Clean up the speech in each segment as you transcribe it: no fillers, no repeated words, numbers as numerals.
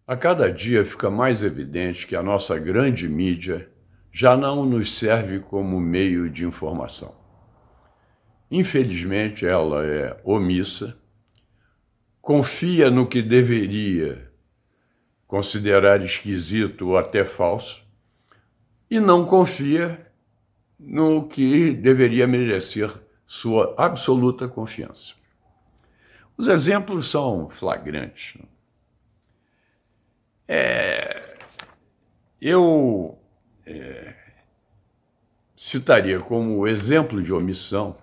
A cada dia fica mais evidente que a nossa grande mídia já não nos serve como meio de informação. Infelizmente, ela é omissa, confia no que deveria considerar esquisito ou até falso e não confia no que deveria merecer sua absoluta confiança. Os exemplos são flagrantes. Eu citaria como exemplo de omissão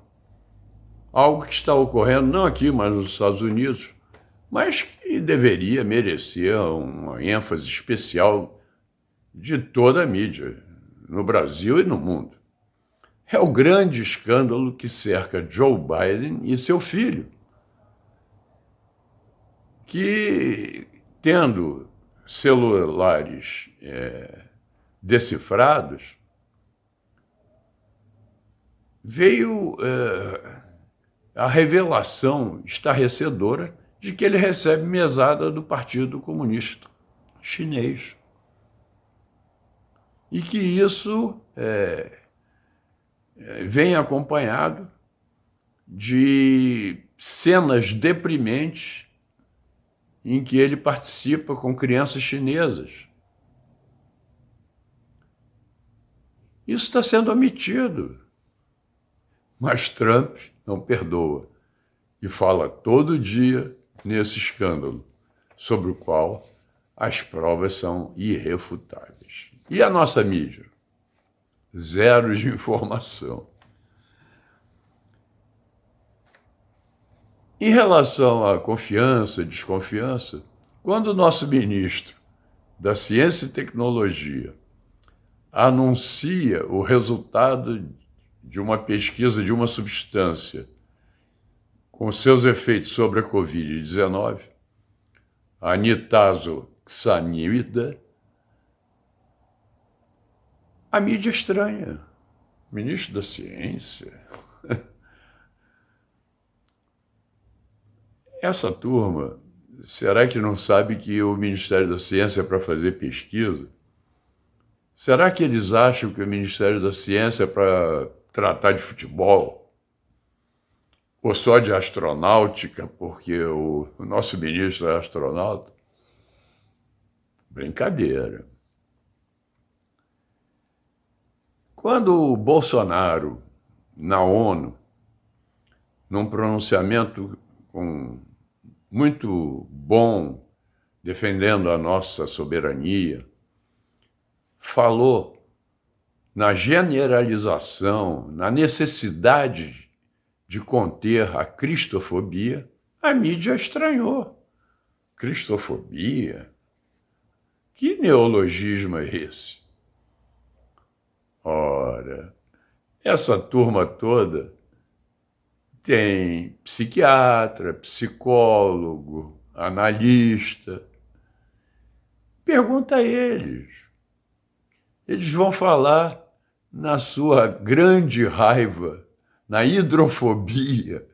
algo que está ocorrendo não aqui, mas nos Estados Unidos, mas que deveria merecer uma ênfase especial de toda a mídia, no Brasil e no mundo. É o grande escândalo que cerca Joe Biden e seu filho, que, tendo celulares decifrados, veio a revelação estarrecedora de que ele recebe mesada do Partido Comunista Chinês. E que isso vem acompanhado de cenas deprimentes em que ele participa com crianças chinesas. Isso está sendo omitido. Mas Trump não perdoa e fala todo dia nesse escândalo, sobre o qual as provas são irrefutáveis. E a nossa mídia? Zero de informação. Em relação à confiança e desconfiança, quando o nosso ministro da Ciência e Tecnologia anuncia o resultado de uma pesquisa de uma substância com seus efeitos sobre a Covid-19, a nitazoxanida, a mídia estranha. Ministro da Ciência. Essa turma, será que não sabe que o Ministério da Ciência é para fazer pesquisa? Será que eles acham que o Ministério da Ciência é para tratar de futebol? Ou só de astronáutica, porque o nosso ministro é astronauta? Brincadeira. Quando o Bolsonaro, na ONU, num pronunciamento muito bom, defendendo a nossa soberania, falou na generalização, na necessidade de conter a cristofobia, a mídia estranhou. Cristofobia? Que neologismo é esse? Ora, essa turma toda tem psiquiatra, psicólogo, analista. Pergunta a eles. Eles vão falar na sua grande raiva, na hidrofobia,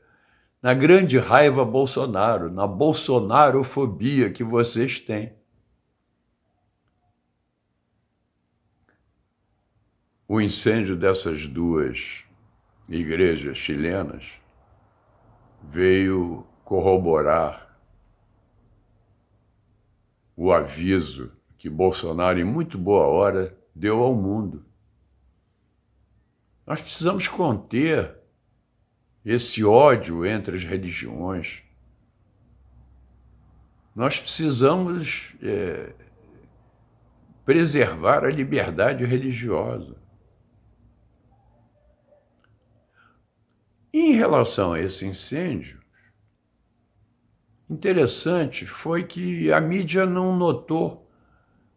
na grande raiva Bolsonaro, na bolsonarofobia que vocês têm. O incêndio dessas duas igrejas chilenas veio corroborar o aviso que Bolsonaro, em muito boa hora, deu ao mundo. Nós precisamos conter esse ódio entre as religiões. Nós precisamos preservar a liberdade religiosa. Em relação a esse incêndio, interessante foi que a mídia não notou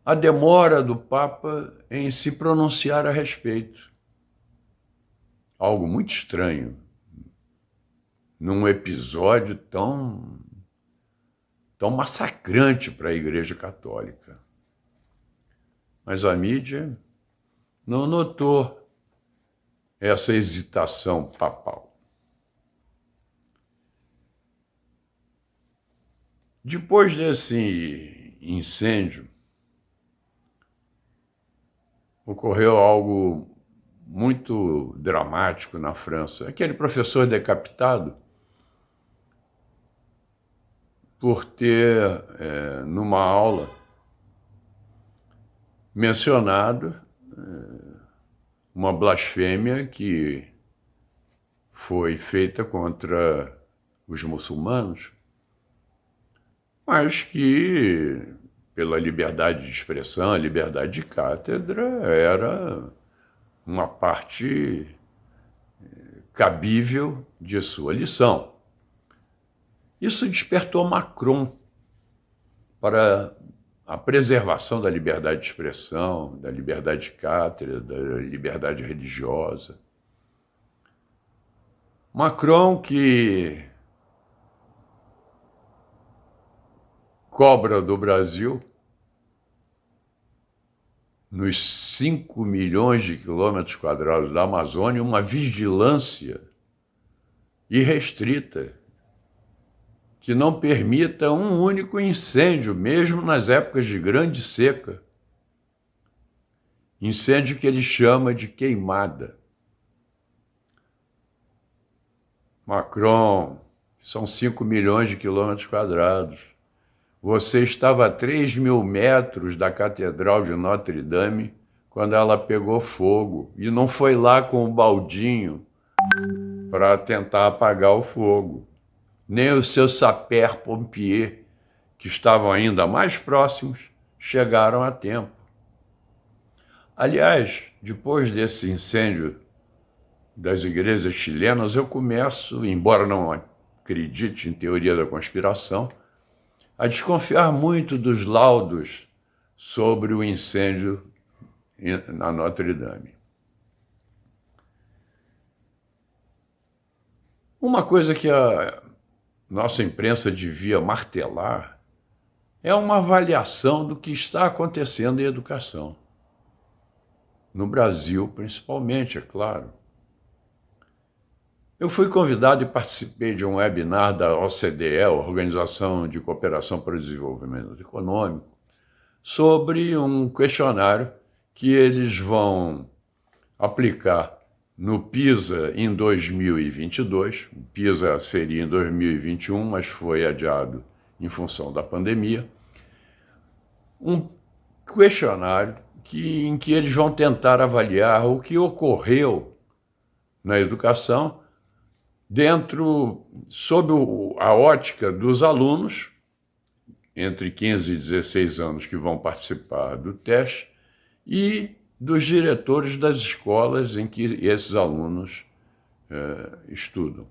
a demora do Papa em se pronunciar a respeito. Algo muito estranho, num episódio tão massacrante para a Igreja Católica. Mas a mídia não notou essa hesitação papal. Depois desse incêndio, ocorreu algo muito dramático na França. Aquele professor decapitado por ter, numa aula, mencionado uma blasfêmia que foi feita contra os muçulmanos, mas que, pela liberdade de expressão, a liberdade de cátedra, era uma parte cabível de sua lição. Isso despertou Macron para a preservação da liberdade de expressão, da liberdade de cátedra, da liberdade religiosa. Macron, que cobra do Brasil, nos 5 milhões de quilômetros quadrados da Amazônia, uma vigilância irrestrita, que não permita um único incêndio, mesmo nas épocas de grande seca. Incêndio que ele chama de queimada. Macron, são 5 milhões de quilômetros quadrados. Você estava a 3 mil metros da Catedral de Notre Dame quando ela pegou fogo. E não foi lá com o baldinho para tentar apagar o fogo. Nem os seus sapeurs-pompiers, que estavam ainda mais próximos, chegaram a tempo. Aliás, depois desse incêndio das igrejas chilenas, eu começo, embora não acredite em teoria da conspiração, a desconfiar muito dos laudos sobre o incêndio na Notre Dame. Uma coisa que a nossa imprensa devia martelar é uma avaliação do que está acontecendo em educação. No Brasil, principalmente, é claro. Eu fui convidado e participei de um webinar da OCDE, Organização de Cooperação para o Desenvolvimento Econômico, sobre um questionário que eles vão aplicar no PISA em 2022. O PISA seria em 2021, mas foi adiado em função da pandemia. Um questionário em que eles vão tentar avaliar o que ocorreu na educação sob a ótica dos alunos, entre 15 e 16 anos, que vão participar do teste, e dos diretores das escolas em que esses alunos estudam.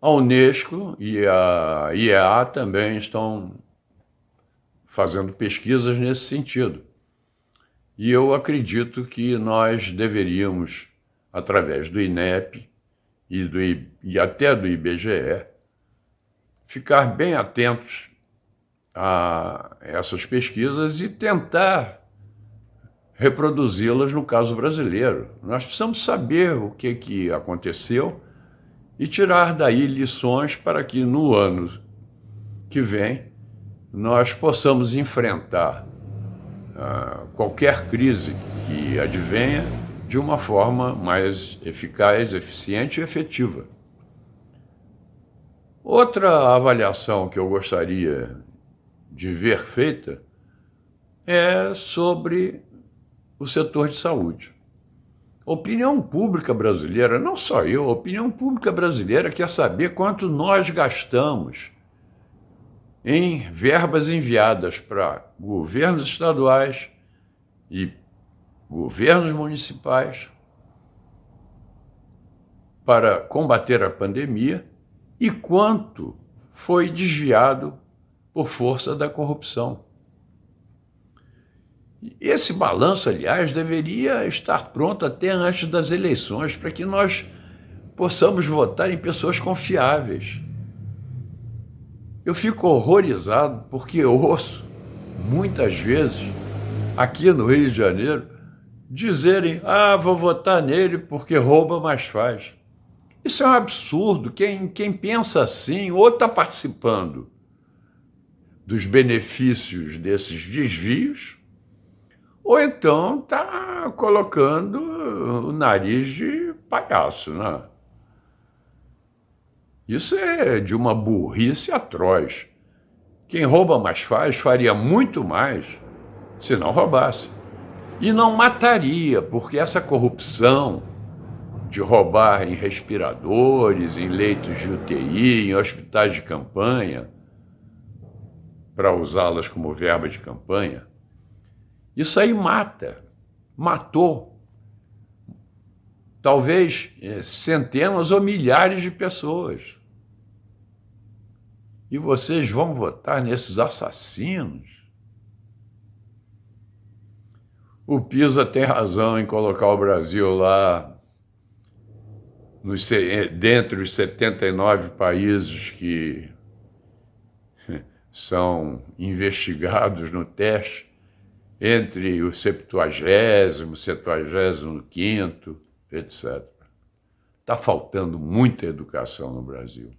A Unesco e a IEA também estão fazendo pesquisas nesse sentido. E eu acredito que nós deveríamos, através do INEP e até do IBGE, ficar bem atentos a essas pesquisas e tentar reproduzi-las no caso brasileiro. Nós precisamos saber o que aconteceu e tirar daí lições para que no ano que vem nós possamos enfrentar qualquer crise que advenha de uma forma mais eficaz, eficiente e efetiva. Outra avaliação que eu gostaria de ver feita é sobre o setor de saúde. A opinião pública brasileira, não só eu, a opinião pública brasileira quer saber quanto nós gastamos em verbas enviadas para governos estaduais e governos municipais para combater a pandemia e quanto foi desviado por força da corrupção. Esse balanço, aliás, deveria estar pronto até antes das eleições, para que nós possamos votar em pessoas confiáveis. Eu fico horrorizado porque eu ouço, muitas vezes, aqui no Rio de Janeiro, dizerem: vou votar nele porque rouba, mas faz. Isso é um absurdo. Quem pensa assim ou está participando dos benefícios desses desvios, ou então está colocando o nariz de palhaço, né? Isso é de uma burrice atroz. Quem rouba mais faria muito mais se não roubasse. E não mataria, porque essa corrupção de roubar em respiradores, em leitos de UTI, em hospitais de campanha, para usá-las como verba de campanha, isso aí mata, matou talvez centenas ou milhares de pessoas. E vocês vão votar nesses assassinos? O Pisa tem razão em colocar o Brasil lá dentre os 79 países que são investigados no teste, entre o 70º, 75º, etc. Está faltando muita educação no Brasil.